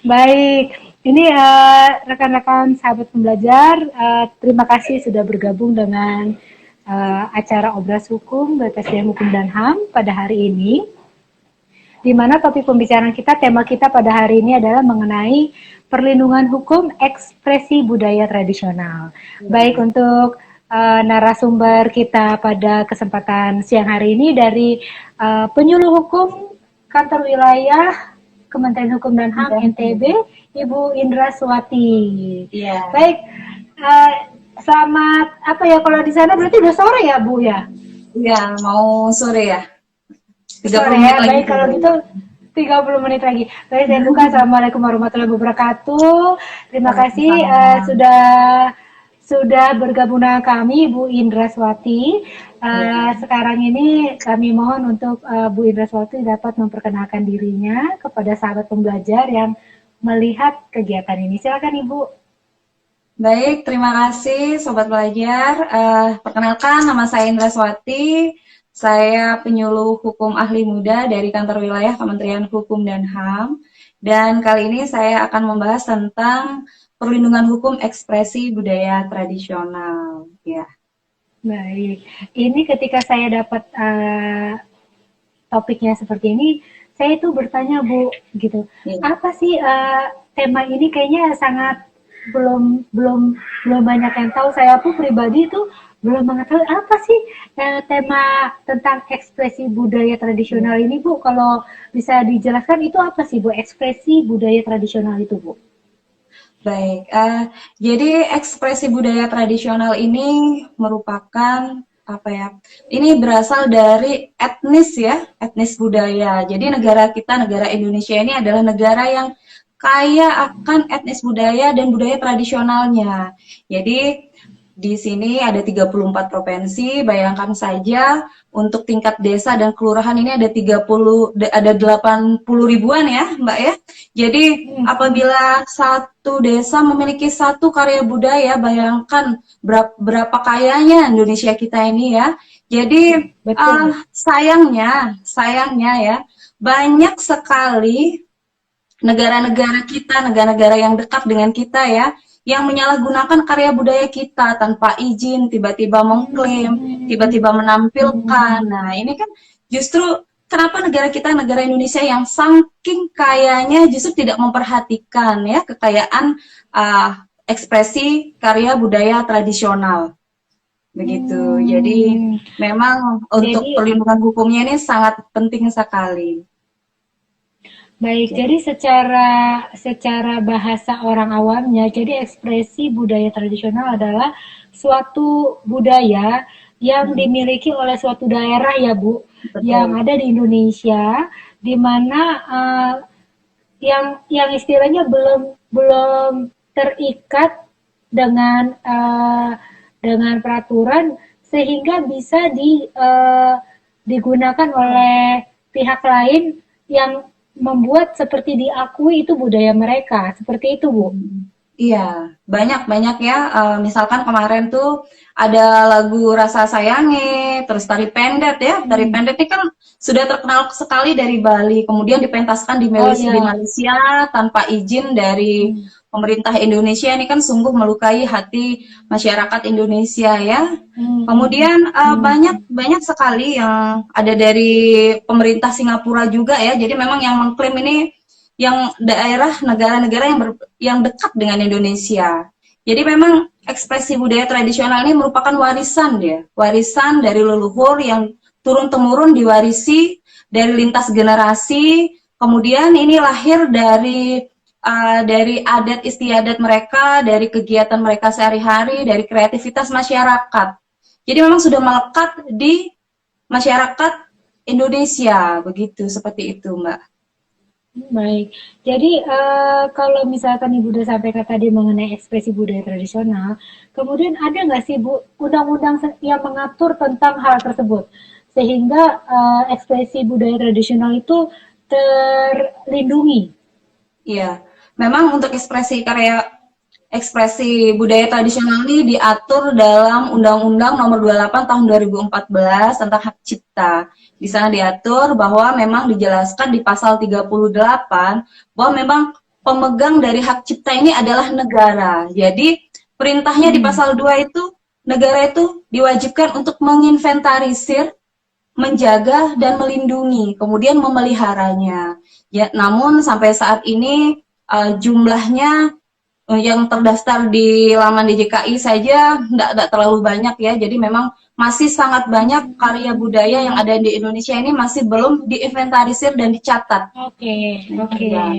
Baik, ini rekan-rekan sahabat pembelajar, terima kasih sudah bergabung dengan acara Obras Hukum BPSDM Hukum dan HAM pada hari ini, di mana topik pembicaraan kita, tema kita pada hari ini adalah mengenai perlindungan hukum ekspresi budaya tradisional. Baik untuk narasumber kita pada kesempatan siang hari ini dari penyuluh hukum kantor wilayah Kementerian Hukum dan HAM NTB, Ibu Indra Swati. Iya. Baik, uh, selamat apa ya kalau di sana berarti udah sore ya Bu ya? Iya, mau sore ya. 30 Sore menit ya, lagi. baik kalau gitu 30 menit lagi. Baik, saya buka. Assalamualaikum warahmatullahi wabarakatuh. Terima kasih sudah bergabung dengan kami, Bu Indra Swati. Sekarang ini kami mohon untuk Bu Indra Swati dapat memperkenalkan dirinya kepada sahabat pembelajar yang melihat kegiatan ini. Silakan Ibu. Baik, terima kasih Sobat Pelajar. Perkenalkan, nama saya Indra Swati. Saya penyuluh hukum ahli muda dari kantor wilayah Kementerian Hukum dan HAM. Dan kali ini saya akan membahas tentang perlindungan hukum ekspresi budaya tradisional. Ya. Baik, ini ketika saya dapat topiknya seperti ini, saya itu bertanya Bu, gitu, apa sih tema ini kayaknya sangat belum banyak yang tahu. Saya pun pribadi itu belum mengetahui apa sih tema tentang ekspresi budaya tradisional ini Bu. Kalau bisa dijelaskan itu apa sih Bu, ekspresi budaya tradisional itu Bu? Baik, jadi ekspresi budaya tradisional ini merupakan apa ya? Ini berasal dari etnis ya, etnis budaya. Jadi negara kita, negara Indonesia ini adalah negara yang kaya akan etnis budaya dan budaya tradisionalnya. Jadi di sini ada 34 provinsi, bayangkan saja untuk tingkat desa dan kelurahan ini ada 80 ribuan ya, Mbak ya. Jadi apabila satu desa memiliki satu karya budaya, bayangkan berapa kayanya Indonesia kita ini ya. Jadi sayangnya ya, banyak sekali negara-negara kita, negara-negara yang dekat dengan kita ya, yang menyalahgunakan karya budaya kita tanpa izin, tiba-tiba mengklaim, tiba-tiba menampilkan. Nah, ini kan justru kenapa negara kita, negara Indonesia yang saking kayanya justru tidak memperhatikan ya kekayaan ekspresi karya budaya tradisional. Begitu. Jadi memang untuk perlindungan hukumnya ini sangat penting sekali. Baik, jadi secara bahasa orang awamnya, jadi ekspresi budaya tradisional adalah suatu budaya yang dimiliki oleh suatu daerah ya Bu, yang ada di Indonesia, di mana yang istilahnya belum terikat dengan peraturan sehingga bisa digunakan oleh pihak lain yang membuat seperti diakui itu budaya mereka, seperti itu Bu. Iya, banyak ya. Misalkan kemarin tuh ada lagu Rasa Sayange, terus tari pendet ya. Tari pendet ini kan sudah terkenal sekali dari Bali, kemudian dipentaskan di Malaysia tanpa izin dari pemerintah Indonesia. Ini kan sungguh melukai hati masyarakat Indonesia ya. Kemudian banyak sekali yang ada dari pemerintah Singapura juga ya. Jadi memang yang mengklaim ini yang daerah negara-negara yang dekat dengan Indonesia. Jadi memang ekspresi budaya tradisional ini merupakan warisan dari leluhur yang turun-temurun diwarisi dari lintas generasi. Kemudian ini lahir dari adat istiadat mereka, dari kegiatan mereka sehari-hari, dari kreativitas masyarakat. Jadi memang sudah melekat di masyarakat Indonesia, begitu, seperti itu, Mbak. Baik, jadi kalau misalkan Ibu udah sampaikan tadi mengenai ekspresi budaya tradisional, kemudian ada nggak sih Bu undang-undang yang mengatur tentang hal tersebut, sehingga ekspresi budaya tradisional itu terlindungi? Iya, memang untuk ekspresi budaya tradisional ini diatur dalam Undang-Undang Nomor 28 Tahun 2014 tentang Hak Cipta. Di sana diatur bahwa memang dijelaskan di pasal 38 bahwa memang pemegang dari hak cipta ini adalah negara. Jadi perintahnya di pasal 2 itu, negara itu diwajibkan untuk menginventarisir, menjaga dan melindungi, kemudian memeliharanya. Ya, namun sampai saat ini jumlahnya yang terdaftar di laman DJKI saja tidak terlalu banyak ya. Jadi memang masih sangat banyak karya budaya yang ada di Indonesia ini masih belum diinventarisir dan dicatat. Oke, oke. Ya.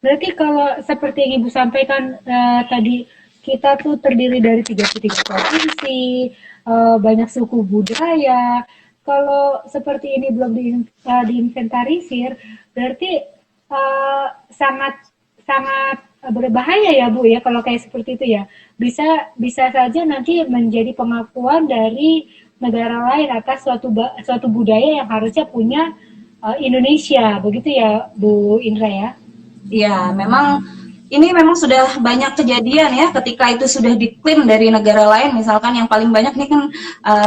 Berarti kalau seperti yang Ibu sampaikan tadi, kita tuh terdiri dari 33 provinsi, banyak suku budaya. Kalau seperti ini belum diinventarisir, berarti sangat sangat berbahaya ya Bu ya kalau kayak seperti itu ya. Bisa saja nanti menjadi pengakuan dari negara lain atas suatu budaya yang harusnya punya Indonesia, begitu ya Bu Indra ya? Ya, memang ini memang sudah banyak kejadian ya ketika itu sudah diklaim dari negara lain. Misalkan yang paling banyak nih kan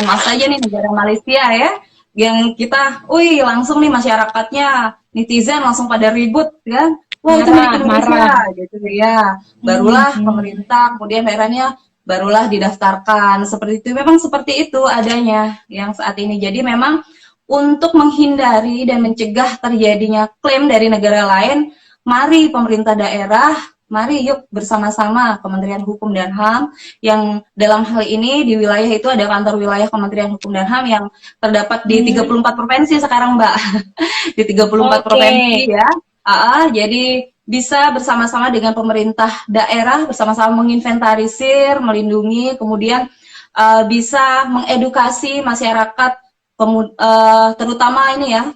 maaf saja nih negara Malaysia ya, yang kita, wih langsung nih masyarakatnya netizen langsung pada ribut kan, wah itu milik Indonesia gitu ya. Barulah pemerintah kemudian daerahnya barulah didaftarkan seperti itu. Memang seperti itu adanya yang saat ini. Jadi memang untuk menghindari dan mencegah terjadinya klaim dari negara lain, mari pemerintah daerah, mari yuk bersama-sama Kementerian Hukum dan HAM yang dalam hal ini di wilayah itu ada kantor wilayah Kementerian Hukum dan HAM yang terdapat di 34 provinsi sekarang Mbak. Di 34 provinsi ya. Jadi bisa bersama-sama dengan pemerintah daerah, bersama-sama menginventarisir, melindungi, kemudian bisa mengedukasi masyarakat, terutama ini ya,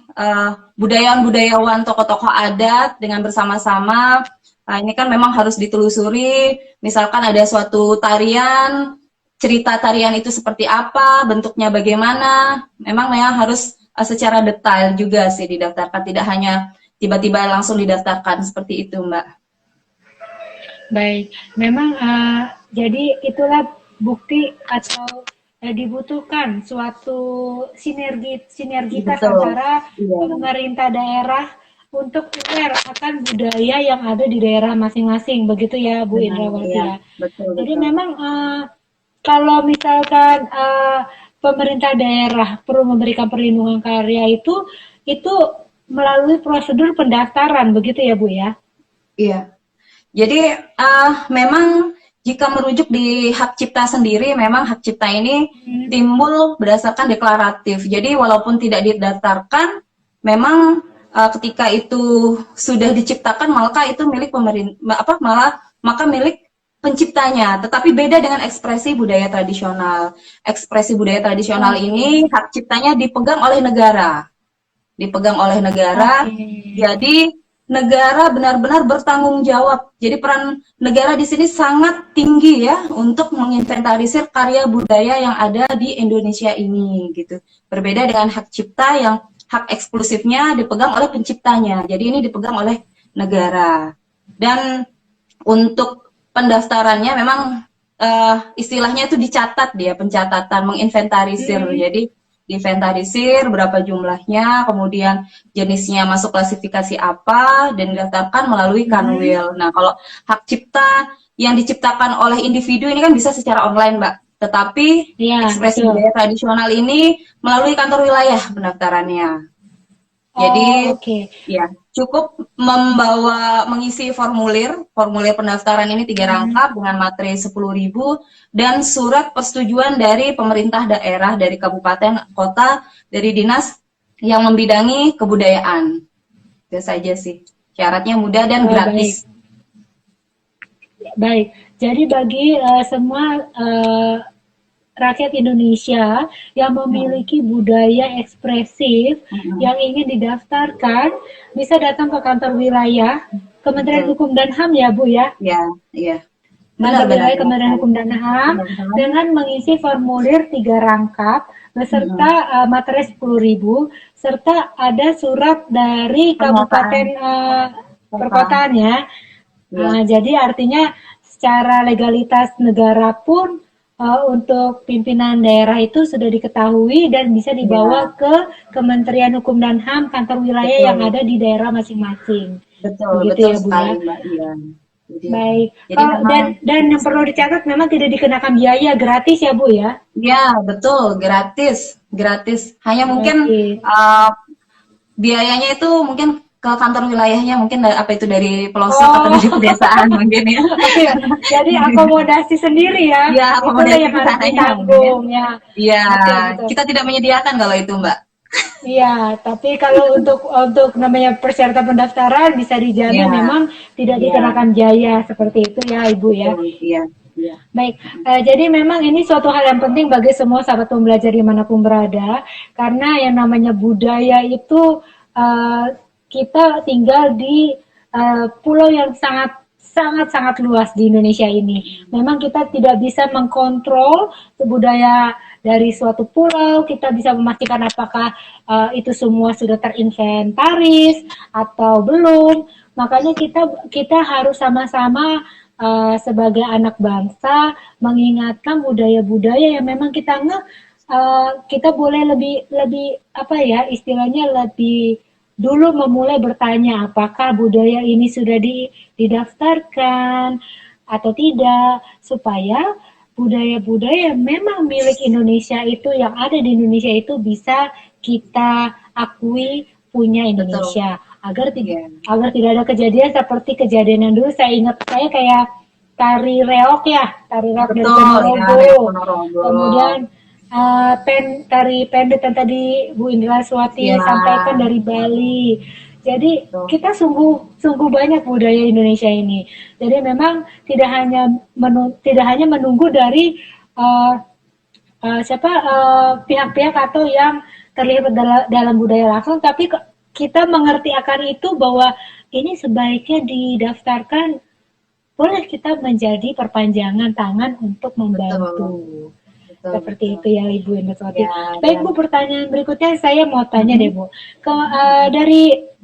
budayawan-budayawan, tokoh-tokoh adat dengan bersama-sama. Nah, ini kan memang harus ditelusuri, misalkan ada suatu tarian, cerita tarian itu seperti apa, bentuknya bagaimana, memang harus secara detail juga sih didaftarkan, tidak hanya tiba-tiba langsung didaftarkan seperti itu Mbak. Baik, memang jadi itulah bukti atau dibutuhkan suatu sinergitas antara pemerintah daerah untuk aware akan budaya yang ada di daerah masing-masing, begitu ya Bu Indrawati ya. Jadi memang kalau misalkan pemerintah daerah perlu memberikan perlindungan karya itu melalui prosedur pendaftaran, begitu ya Bu ya? Iya. Jadi memang jika merujuk di hak cipta sendiri, memang hak cipta ini timbul berdasarkan deklaratif. Jadi walaupun tidak didaftarkan, memang ketika itu sudah diciptakan, maka itu milik pemerintah, maka milik penciptanya. Tetapi beda dengan ekspresi budaya tradisional. Ekspresi budaya tradisional ini hak ciptanya dipegang oleh negara. Jadi negara benar-benar bertanggung jawab. Jadi peran negara di sini sangat tinggi ya untuk menginventarisir karya budaya yang ada di Indonesia ini gitu. Berbeda dengan hak cipta yang hak eksklusifnya dipegang oleh penciptanya. Jadi ini dipegang oleh negara. Dan untuk pendaftarannya memang istilahnya itu dicatat dia, pencatatan, menginventarisir. Jadi inventarisir berapa jumlahnya, kemudian jenisnya masuk klasifikasi apa, dan didaftarkan melalui Kanwil. Nah, kalau hak cipta yang diciptakan oleh individu ini kan bisa secara online, Mbak. Tetapi ekspresi budaya tradisional ini melalui kantor wilayah pendaftarannya. Jadi, ya cukup mengisi formulir pendaftaran ini 3 rangkap dengan materi 10.000 dan surat persetujuan dari pemerintah daerah, dari kabupaten, kota, dari dinas yang membidangi kebudayaan. Itu saja sih. Syaratnya mudah dan gratis. Baik. Jadi bagi semua rakyat Indonesia yang memiliki budaya ekspresif yang ingin didaftarkan bisa datang ke kantor wilayah Kementerian Hukum dan HAM ya Bu ya? Iya. Kantor wilayah Kementerian Hukum dan HAM dengan mengisi formulir 3 rangkap beserta materi 10.000 serta ada surat dari kabupaten perkotaan ya. Nah, jadi artinya secara legalitas negara pun untuk pimpinan daerah itu sudah diketahui dan bisa dibawa ke Kementerian Hukum dan HAM kantor wilayah yang ada di daerah masing-masing. betul, Begitu betul ya Bu sekali ya. Mbak. Iya. Jadi, Baik. jadi memang Dan yang perlu dicatat memang tidak dikenakan biaya, gratis ya Bu ya. ya betul, gratis, gratis. Hanya mungkin Gratis. uh, biayanya itu mungkin ke kantor wilayahnya mungkin apa itu dari pelosok atau dari Oh, pedesaan mungkin ya. oh ya. Jadi akomodasi sendiri ya. Ya Itulah akomodasi yang ke harus sananya mungkin ya. ditanggung ya. Iya, Betul betul. kita tidak menyediakan kalau itu Mbak. Iya, tapi kalau untuk namanya persyaratan pendaftaran bisa Iya, dijamin memang tidak iya, dikenakan biaya seperti itu ya Ibu ya. betul, iya, iya. Baik, jadi memang ini suatu hal yang penting bagi semua sahabat pembelajar dimanapun berada, karena yang namanya budaya itu eh, kita tinggal di pulau yang sangat luas di Indonesia ini. Memang kita tidak bisa mengkontrol budaya dari suatu pulau, kita bisa memastikan apakah itu semua sudah terinventaris atau belum. Makanya kita harus sama-sama sebagai anak bangsa mengingatkan budaya-budaya yang memang kita boleh lebih lebih apa ya istilahnya lebih dulu memulai bertanya apakah budaya ini sudah didaftarkan atau tidak supaya budaya-budaya yang memang milik Indonesia itu yang ada di Indonesia itu bisa kita akui punya Betul. Indonesia Iya. agar tidak ada kejadian seperti kejadian yang dulu saya ingat saya kayak tari reok dari Betul, ya dari Ponorogo Ponorogo. kemudian tari pendek yang tadi Bu Indra Swati Iya, sampaikan dari Bali. Jadi betul. kita sungguh banyak budaya Indonesia ini. Jadi memang tidak hanya menunggu dari uh, pihak-pihak atau yang terlibat dalam budaya langsung, tapi kita mengerti akan itu bahwa ini sebaiknya didaftarkan. Boleh kita menjadi perpanjangan tangan untuk membantu. Betul, betul, Seperti betul. itu ya Ibu Indrawati. Ya, Baik ya. Bu, pertanyaan berikutnya saya mau tanya deh Bu.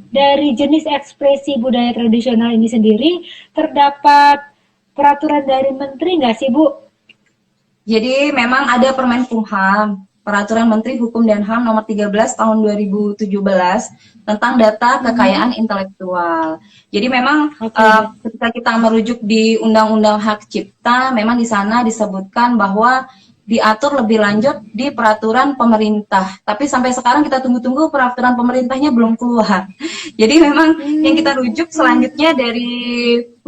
Dari jenis ekspresi budaya tradisional ini sendiri terdapat peraturan dari menteri nggak sih Bu? Jadi memang ada Permenkumham, Peraturan Menteri Hukum dan HAM nomor 13 tahun 2017 tentang data kekayaan intelektual. Jadi memang Oke. ketika kita merujuk di Undang-Undang Hak Cipta, memang di sana disebutkan bahwa diatur lebih lanjut di peraturan pemerintah. Tapi sampai sekarang kita tunggu-tunggu peraturan pemerintahnya belum keluar. Jadi memang yang kita rujuk selanjutnya dari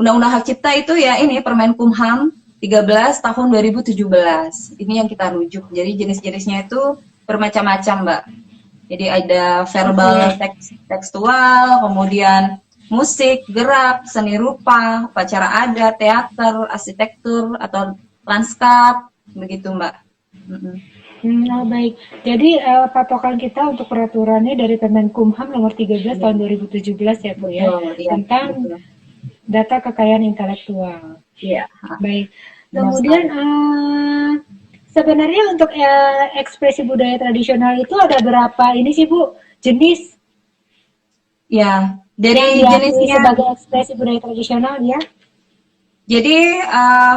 Undang-Undang Hak Cipta itu ya ini Permenkumham 13 tahun 2017. Ini yang kita rujuk. Jadi jenis-jenisnya itu bermacam-macam, Mbak. Jadi ada verbal tekstual, kemudian musik, gerak, seni rupa, upacara adat, teater, arsitektur atau lanskap, begitu, Mbak. Baik. Jadi patokan kita untuk peraturannya dari Kemenkumham nomor 13 tahun 2017 ya Bu ya, Betul, iya, tentang betul. data kekayaan intelektual. Iya. Baik. Kemudian sebenarnya untuk ekspresi budaya tradisional itu ada berapa ini sih Bu jenis Ya, yang dari diakui jenisnya. sebagai ekspresi budaya tradisional ya? Jadi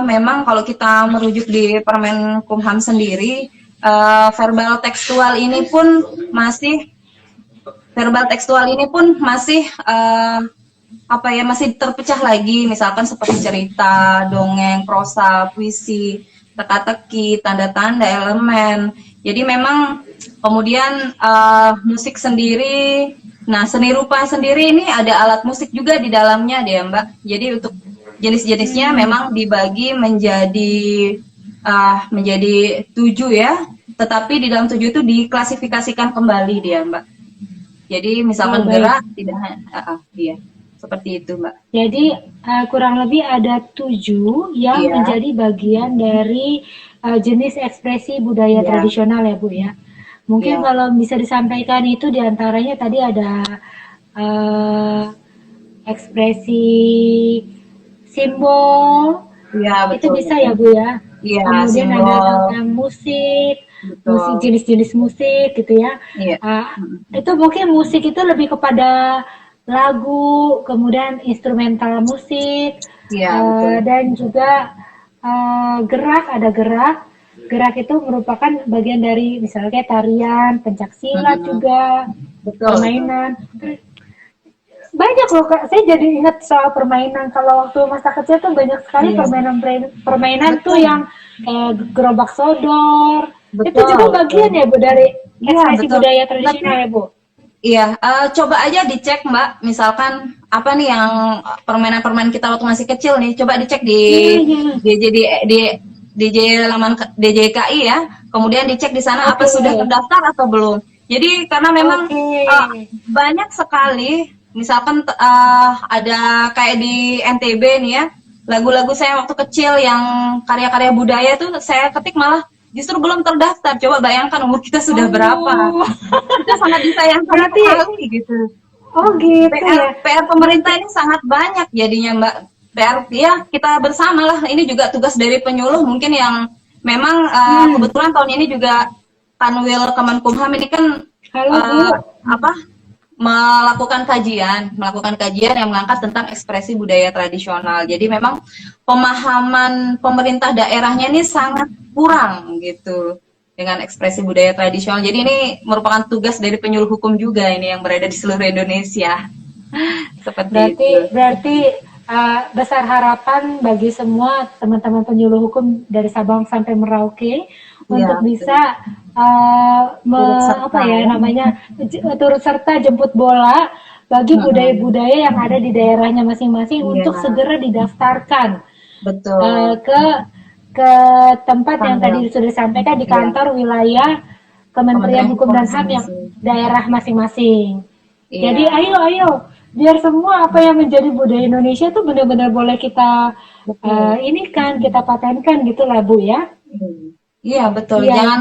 memang kalau kita merujuk di Permenkumham sendiri, verbal tekstual ini pun masih masih terpecah lagi, misalkan seperti cerita, dongeng, prosa, puisi, teka-teki, tanda-tanda, elemen. Jadi memang kemudian musik sendiri, nah seni rupa sendiri ini ada alat musik juga di dalamnya deh Mbak. Jadi untuk jenis-jenisnya memang dibagi menjadi 7 ya, tetapi di dalam 7 itu diklasifikasikan kembali dia Mbak. Jadi misalkan gerak tidak iya. Seperti itu, Mbak. Jadi kurang lebih ada 7 yang menjadi bagian dari jenis ekspresi budaya tradisional ya Bu ya. Mungkin kalau bisa disampaikan itu diantaranya tadi ada ekspresi simbol, ya, itu betul, bisa ya Bu ya. Iya, Kemudian simbol. ada tentang musik, jenis-jenis musik gitu ya. Itu mungkin musik itu lebih kepada lagu, kemudian instrumental musik, dan juga gerak, ada gerak. Gerak itu merupakan bagian dari misalnya tarian, pencaksilat juga, permainan. banyak loh Kak. Saya jadi ingat soal permainan. Kalau waktu masa kecil tuh banyak sekali Iya, permainan tuh betul, yang gerobak sodor. Itu juga betul, bagian betul. ya Bu dari Iya, ekspresi betul. budaya Tapi tradisional ya Bu. iya, coba aja dicek Mbak, misalkan apa nih yang permainan-permainan kita waktu masih kecil nih, coba dicek di Hmm, DJ di DJ laman DJKI ya, kemudian dicek di sana apa oke, sudah terdaftar atau belum. Jadi karena memang oke. banyak sekali, misalkan ada kayak di NTB nih ya, lagu-lagu saya waktu kecil yang karya-karya budaya tuh saya ketik malah justru belum terdaftar. Coba bayangkan umur kita sudah berapa. Oh, Itu sangat disayangkan berarti, sekali gitu. oh gitu PR ya. PR Berarti, pemerintah ini sangat banyak jadinya Mbak. PR ya kita bersama lah. Ini juga tugas dari penyuluh mungkin yang memang hmm, kebetulan tahun ini juga Kanwil Kemenkumham ini kan halo Bu. eh, apa melakukan kajian yang mengangkat tentang ekspresi budaya tradisional. Jadi memang pemahaman pemerintah daerahnya ini sangat kurang gitu dengan ekspresi budaya tradisional. Jadi ini merupakan tugas dari penyuluh hukum juga ini yang berada di seluruh Indonesia. Seperti Berarti itu. berarti besar harapan bagi semua teman-teman penyuluh hukum dari Sabang sampai Merauke Iya, untuk betul. bisa Turut apa serta ya ya. namanya turut serta jemput bola bagi Mm-mm. budaya-budaya yang ada di daerahnya masing-masing Iya, untuk segera didaftarkan betul. ke tempat yang Tanggal. tadi sudah disampaikan di Iya, kantor wilayah Kementerian Kementerian Hukum Hukum dan HAM yang masing-masing. daerah masing-masing. Jadi Iya, ayo biar semua apa yang menjadi budaya Indonesia itu benar-benar boleh kita betul. ini kan kita patenkan gitu lah Bu ya. Iya, betul. Iya. Jangan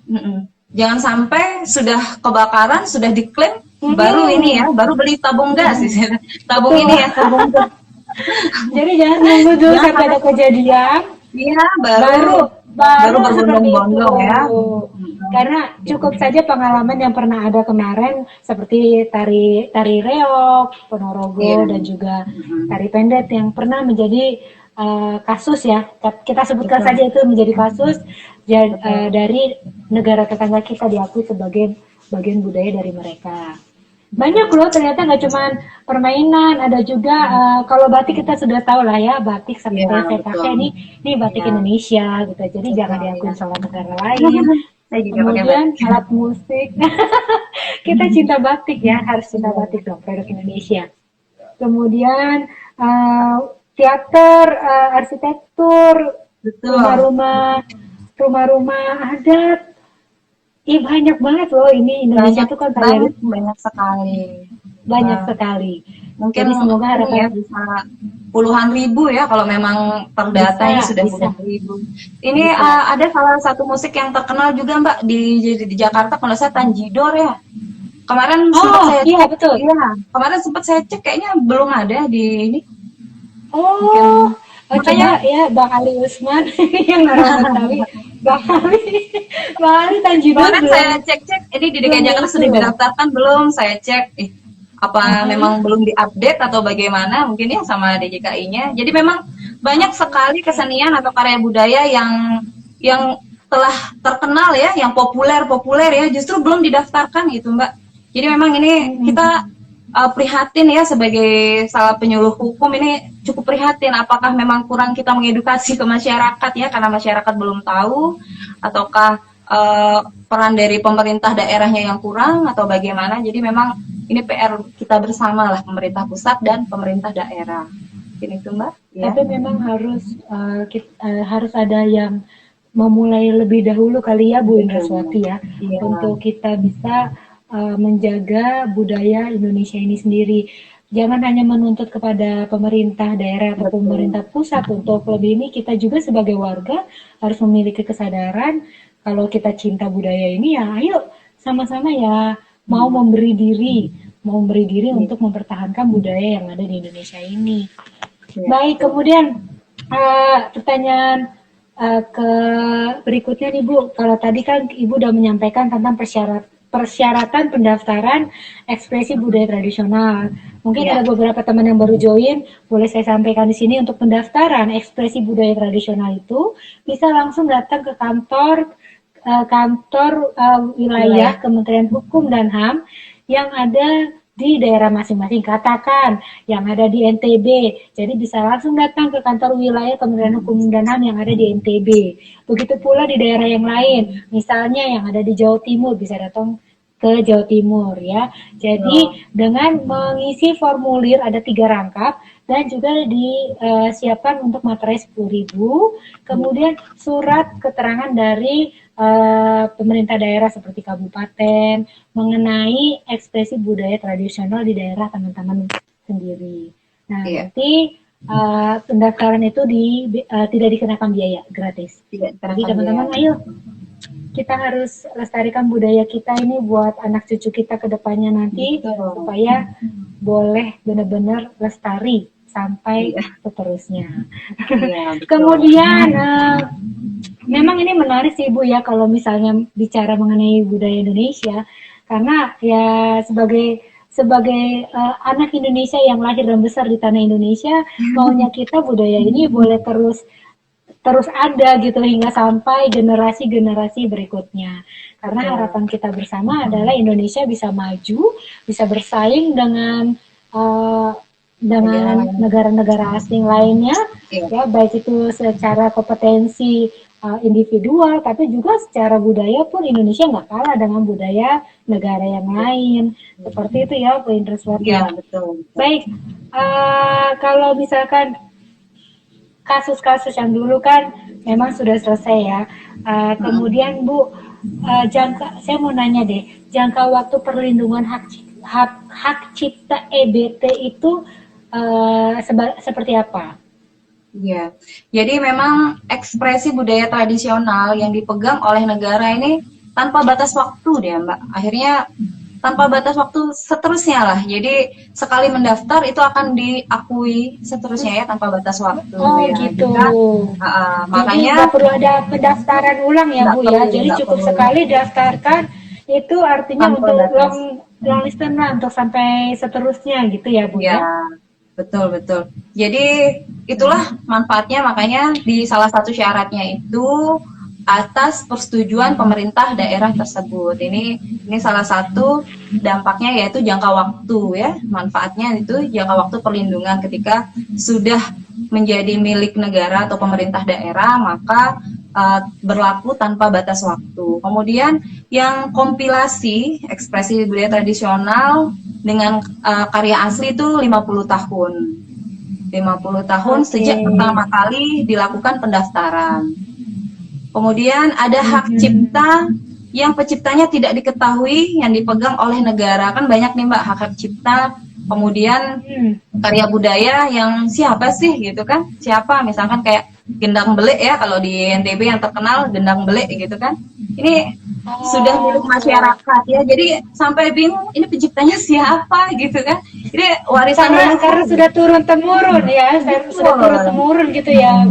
mm-mm. Jangan sampai sudah kebakaran, sudah diklaim, baru ini ya, Mm-mm. baru beli tabung gas. Tabung Betul. ini ya, tabung gas. Jadi jangan nunggu dulu Jangan sampai sampai ada kejadian iya, baru baru baru baru seperti itu. berbondong-bondong ya. Karena Gitu. cukup saja pengalaman yang pernah ada kemarin seperti tari tari reok, Iya. ponorogo dan juga Mm-mm. tari pendet yang pernah menjadi kasus ya. Kita sebutkan Betul, saja itu menjadi kasus betul. dari negara tetangga kita diakui sebagai bagian budaya dari mereka. Banyak loh ternyata nggak cuma permainan, ada juga kalau batik kita sudah tahu lah ya batik seperti Iya, yang saya betul. pakai ini batik Iya, Indonesia gitu, jadi jangan betul ya. diakui sama negara lain. Saya juga pakai Kemudian batik. alat musik, kita cinta batik ya, harus cinta batik dong produk Indonesia. Kemudian eh, teater, arsitektur, Betul. rumah-rumah, rumah-rumah adat. Ih banyak banget loh ini Indonesia Banyak tuh kan kaya banyak banyak sekali. banyak Eh, sekali. Mungkin Jadi semoga ini harapan ya bisa puluhan ribu ya kalau memang terdata bisa, ini sudah bisa, puluhan ribu. Ini bisa. ada salah satu musik yang terkenal juga Mbak di Jakarta kalau saya Tanjidor ya. Kemarin sempat Oh, saya iya cek, betul. iya. Kemarin sempat saya cek kayaknya belum ada di ini. Oh, Mungkin coba makanya ya Bang Ali Usman yang orang Betawi. Bang Ali, Bang Ali Tanjidor kemarin belum saya cek-cek ini di belum DKI Jakarta itu sudah loh. didaftarkan belum? Saya cek, apa Mhm. memang belum diupdate atau bagaimana mungkin ya sama DJKI-nya. Jadi memang banyak sekali Oke. kesenian atau karya budaya yang telah terkenal ya, yang populer ya, justru belum didaftarkan gitu Mbak. Jadi memang ini Mhm. kita prihatin ya sebagai salah penyuluh hukum ini cukup prihatin apakah memang kurang kita mengedukasi ke masyarakat ya karena masyarakat belum tahu ataukah peran dari pemerintah daerahnya yang kurang atau bagaimana. Jadi memang ini PR kita bersama lah pemerintah pusat dan pemerintah daerah. Mungkin itu Mbak ya. Tapi memang harus ada yang memulai lebih dahulu kali ya Bu Indraswati ya Iya, untuk kita bisa menjaga budaya Indonesia ini sendiri. Jangan hanya menuntut kepada pemerintah daerah atau betul. pemerintah pusat untuk lebih ini, kita juga sebagai warga harus memiliki kesadaran kalau kita cinta budaya ini ya ayo sama-sama ya mau memberi diri Iya, untuk mempertahankan budaya yang ada di Indonesia ini. iya, Baik, betul. kemudian pertanyaan ke berikutnya nih Bu. Kalau tadi kan Ibu udah menyampaikan tentang persyaratan pendaftaran ekspresi budaya tradisional. Mungkin ada Iya, beberapa teman yang baru join, boleh saya sampaikan di sini untuk pendaftaran ekspresi budaya tradisional itu bisa langsung datang ke kantor wilayah wilayah. Kementerian Hukum dan HAM yang ada di daerah masing-masing. Katakan yang ada di NTB, jadi bisa langsung datang ke kantor wilayah Kementerian Hukum dan HAM yang ada di NTB. Begitu pula di daerah yang lain, misalnya yang ada di Jawa Timur bisa datang ke Jawa Timur ya. Jadi dengan mengisi formulir ada 3 rangkap dan juga disiapkan untuk materai 10.000, kemudian surat keterangan dari pemerintah daerah seperti kabupaten mengenai ekspresi budaya tradisional di daerah teman-teman sendiri. Nah, nanti pendaftaran itu tidak dikenakan biaya, gratis. Jadi teman-teman ayo kita harus lestarikan budaya kita ini buat anak cucu kita ke depannya nanti supaya boleh benar-benar lestari sampai seterusnya. Kemudian memang ini menarik sih Bu ya kalau misalnya bicara mengenai budaya Indonesia, karena ya sebagai anak Indonesia yang lahir dan besar di tanah Indonesia, maunya kita budaya ini boleh terus ada gitu hingga sampai generasi-generasi berikutnya. Karena harapan kita bersama adalah Indonesia bisa maju, bisa bersaing dengan negara-negara asing lainnya, ya baik itu secara kompetensi individual, tapi juga secara budaya pun Indonesia nggak kalah dengan budaya negara yang lain. Seperti itu ya, Bu Indreswati. Ya, betul. Baik, kalau misalkan kasus-kasus yang dulu kan memang sudah selesai ya. Kemudian Bu, saya mau nanya deh, jangka waktu perlindungan hak cipta EBT itu seperti apa? Ya, jadi memang ekspresi budaya tradisional yang dipegang oleh negara ini tanpa batas waktu deh Mbak. Akhirnya tanpa batas waktu seterusnya lah. Jadi sekali mendaftar itu akan diakui seterusnya ya tanpa batas waktu. Oh ya. gitu. Makanya nggak perlu ada pendaftaran ulang ya Bu ya. Jadi cukup sekali daftarkan itu artinya tanpa untuk long listener untuk sampai seterusnya gitu ya Bu ya. Betul. Jadi itulah manfaatnya, makanya di salah satu syaratnya itu atas persetujuan pemerintah daerah tersebut. Ini salah satu dampaknya yaitu jangka waktu ya. Manfaatnya itu jangka waktu perlindungan ketika sudah menjadi milik negara atau pemerintah daerah, maka berlaku tanpa batas waktu. Kemudian yang kompilasi ekspresi budaya tradisional dengan karya asli itu 50 tahun. 50 tahun sejak pertama kali dilakukan pendaftaran. Kemudian ada hak cipta yang penciptanya tidak diketahui yang dipegang oleh negara. Kan banyak nih Mbak hak cipta. Kemudian karya budaya yang siapa sih gitu kan? Siapa misalkan kayak gendang belik ya, kalau di NTB yang terkenal gendang belik gitu kan. Ini sudah milik masyarakat ya. Jadi sampai bingung ini penciptanya siapa gitu kan. Ini warisan karena sudah turun temurun ya. Sudah turun temurun gitu ya.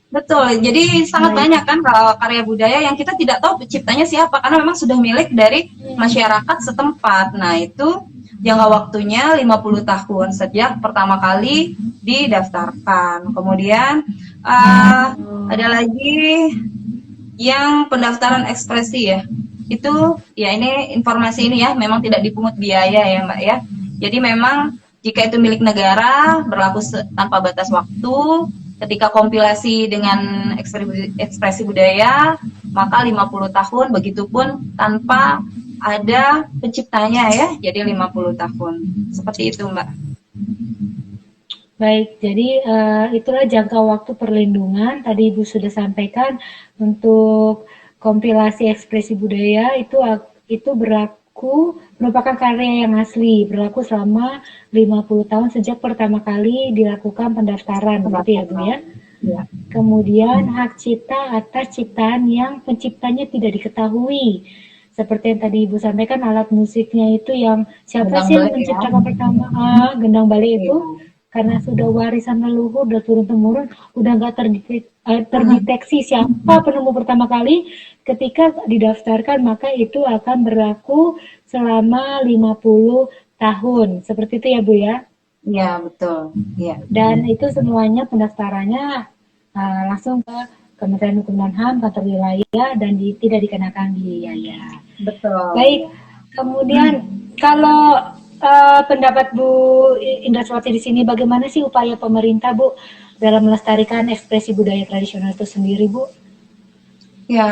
Betul, jadi sangat banyak kan kalau karya budaya yang kita tidak tahu penciptanya siapa, karena memang sudah milik dari masyarakat setempat. Nah itu jangka waktunya 50 tahun sejak pertama kali didaftarkan. Kemudian ada lagi yang pendaftaran ekspresi ya. Itu ya ini informasi ini ya, memang tidak dipungut biaya ya Mbak ya. Jadi memang jika itu milik negara berlaku tanpa batas waktu. Ketika kompilasi dengan ekspresi budaya, maka 50 tahun, begitupun tanpa ada penciptanya ya, jadi 50 tahun. Seperti itu Mbak. Baik, jadi itulah jangka waktu perlindungan. Tadi Ibu sudah sampaikan untuk kompilasi ekspresi budaya itu merupakan karya yang asli, berlaku selama 50 tahun sejak pertama kali dilakukan pendaftaran, begitu ya Bu ya? Ya. Kemudian hak cipta atas ciptaan yang penciptanya tidak diketahui. Seperti yang tadi Ibu sampaikan, alat musiknya itu yang siapa sih yang menciptakan pertama? Gendang balik itu karena sudah warisan leluhur, udah turun-temurun, udah nggak terdeteksi siapa penemu pertama kali. Ketika didaftarkan, maka itu akan berlaku selama 50 tahun. Seperti itu ya Bu ya? Ya, betul. Ya. Dan itu semuanya pendaftarannya langsung ke Kementerian Hukum dan HAM, kantor wilayah, dan tidak dikenakan biaya. Betul. Baik, kemudian kalau pendapat Bu Indraswati di sini, bagaimana sih upaya pemerintah, Bu, dalam melestarikan ekspresi budaya tradisional itu sendiri, Bu? Ya,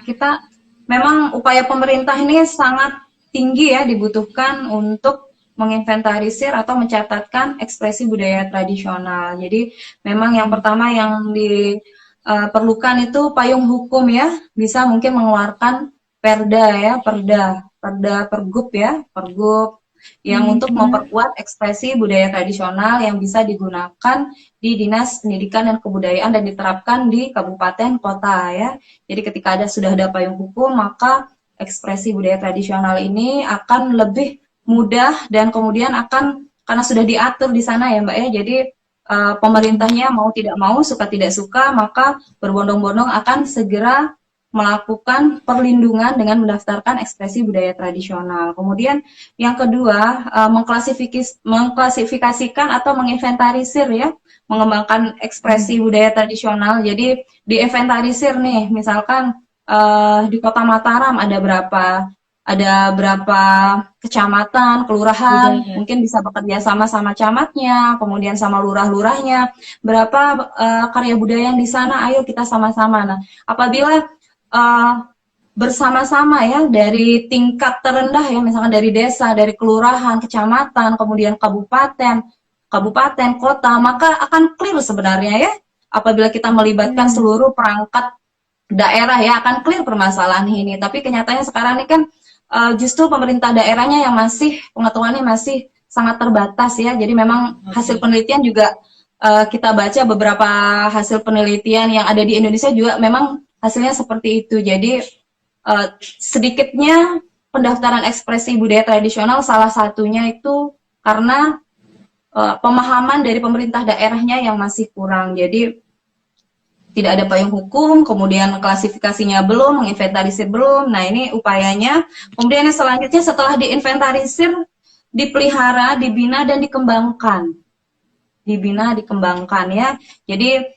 kita memang upaya pemerintah ini sangat tinggi ya dibutuhkan untuk menginventarisir atau mencatatkan ekspresi budaya tradisional. Jadi memang yang pertama yang diperlukan itu payung hukum ya, bisa mungkin mengeluarkan perda ya, perda pergub ya, pergub yang untuk Hmm, memperkuat ekspresi budaya tradisional yang bisa digunakan di Dinas Pendidikan dan Kebudayaan dan diterapkan di kabupaten kota ya. Jadi ketika sudah ada payung hukum, maka ekspresi budaya tradisional ini akan lebih mudah dan kemudian akan karena sudah diatur di sana ya Mbak ya. Jadi pemerintahnya mau tidak mau, suka tidak suka, maka berbondong-bondong akan segera melakukan perlindungan dengan mendaftarkan ekspresi budaya tradisional. Kemudian yang kedua, mengklasifikasikan atau menginventarisir ya, mengembangkan ekspresi budaya tradisional. Jadi diinventarisir nih, misalkan di Kota Mataram ada berapa kecamatan, kelurahan, budaya. mungkin bisa bekerja sama camatnya, kemudian sama lurah-lurahnya, berapa karya budaya yang di sana, ayo kita sama-sama. Nah, apabila bersama-sama ya dari tingkat terendah ya, misalkan dari desa, dari kelurahan, kecamatan, kemudian kabupaten, kota, maka akan clear sebenarnya ya. Apabila kita melibatkan Hmm, seluruh perangkat daerah ya akan clear permasalahan ini. Tapi kenyataannya sekarang ini kan justru pemerintah daerahnya yang masih pengetahuannya masih sangat terbatas ya. Jadi memang hasil oke. penelitian juga kita baca beberapa hasil penelitian yang ada di Indonesia juga memang hasilnya seperti itu. Jadi sedikitnya pendaftaran ekspresi budaya tradisional salah satunya itu karena pemahaman dari pemerintah daerahnya yang masih kurang. Jadi tidak ada payung hukum, kemudian klasifikasinya belum, menginventarisir belum. Nah, ini upayanya. Kemudian yang selanjutnya setelah diinventarisir, dipelihara, dibina dan dikembangkan. Dibina, dikembangkan ya. Jadi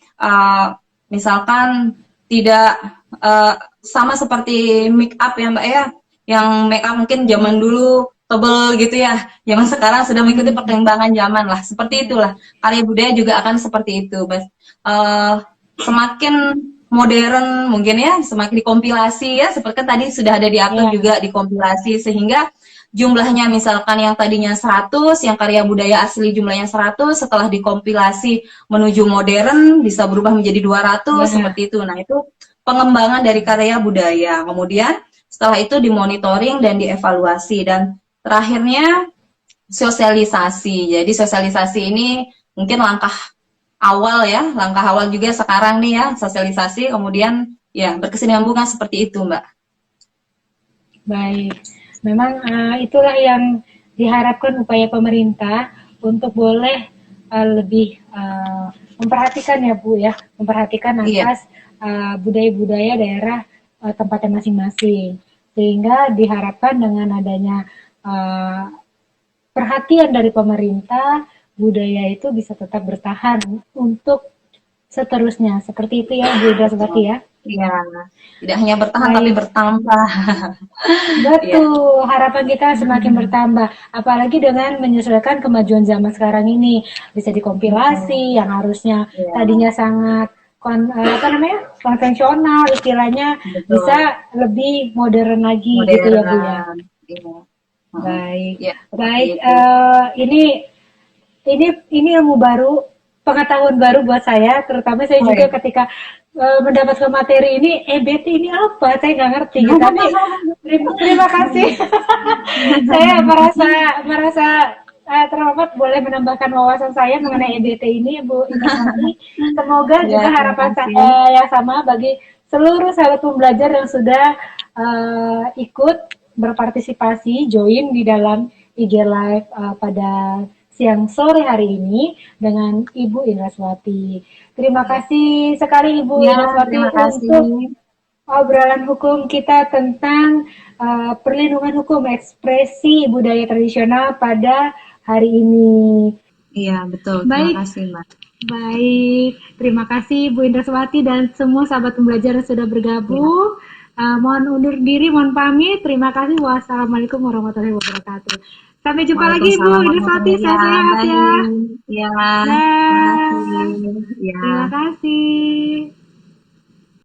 misalkan tidak sama seperti make up ya Mbak ya, yang make up mungkin zaman dulu tebel gitu ya, zaman sekarang sudah mengikuti Hmm, perkembangan zaman lah, seperti itulah karya budaya juga akan seperti itu. Semakin modern mungkin ya, semakin dikompilasi ya, seperti kan tadi sudah ada diatur ya. juga dikompilasi sehingga jumlahnya misalkan yang tadinya 100, yang karya budaya asli jumlahnya 100, setelah dikompilasi menuju modern bisa berubah menjadi 200 Ya. seperti itu. Nah, itu pengembangan dari karya budaya. Kemudian setelah itu dimonitoring dan dievaluasi dan terakhirnya sosialisasi. Jadi sosialisasi ini mungkin langkah awal ya, langkah awal juga sekarang nih ya, sosialisasi kemudian ya berkesinambungan seperti itu, Mbak. Baik, memang itulah yang diharapkan upaya pemerintah untuk boleh lebih memperhatikan ya Bu ya, memperhatikan Iya, atas budaya-budaya daerah tempatnya masing-masing, sehingga diharapkan dengan adanya uh, perhatian dari pemerintah, budaya itu bisa tetap bertahan untuk seterusnya. Seperti itu ya Bu Draswati betul. ya. Iya, tidak hanya bertahan tapi Baik, bertambah. Iya. betul, harapan kita semakin bertambah, apalagi dengan menyesuaikan kemajuan zaman sekarang ini. Bisa dikompilasi yang harusnya Iya, tadinya sangat apa namanya? Konvensional istilahnya betul. bisa lebih modern lagi gitu ya, Bu ya. Modern. Iya. Heeh. Baik. Iya, seperti Baik, itu. ini ilmu baru, pengetahuan baru buat saya, terutama saya juga Baik. ketika mendapatkan materi ini, EBT ini apa? Saya nggak ngerti gitu. Tapi terima kasih. Saya merasa merasa terhormat boleh menambahkan wawasan saya mengenai EBT ini, Bu Inaswati. Semoga Ya, juga terima harapan kasih. saya yang sama bagi seluruh sahabat pembelajar yang sudah ikut berpartisipasi, join di dalam IG Live pada siang sore hari ini dengan Ibu Indraswati. Terima Ya, kasih sekali Ibu ya, terima Indraswati kasih. untuk obrolan hukum kita tentang perlindungan hukum ekspresi budaya tradisional pada hari ini. Iya, betul. Terima Baik, kasih, Mbak. baik. Terima kasih Bu Indraswati dan semua sahabat pembelajar yang sudah Ya. bergabung. Mohon undur diri, mohon pamit. Terima kasih. Wassalamualaikum warahmatullahi wabarakatuh. Sampai jumpa lagi Ibu Waalaikumsalam Indriswati, warahmatullahi sehat-sehat ya. wabarakatuh. Ya, terima Dah. kasih. Ya. Terima kasih.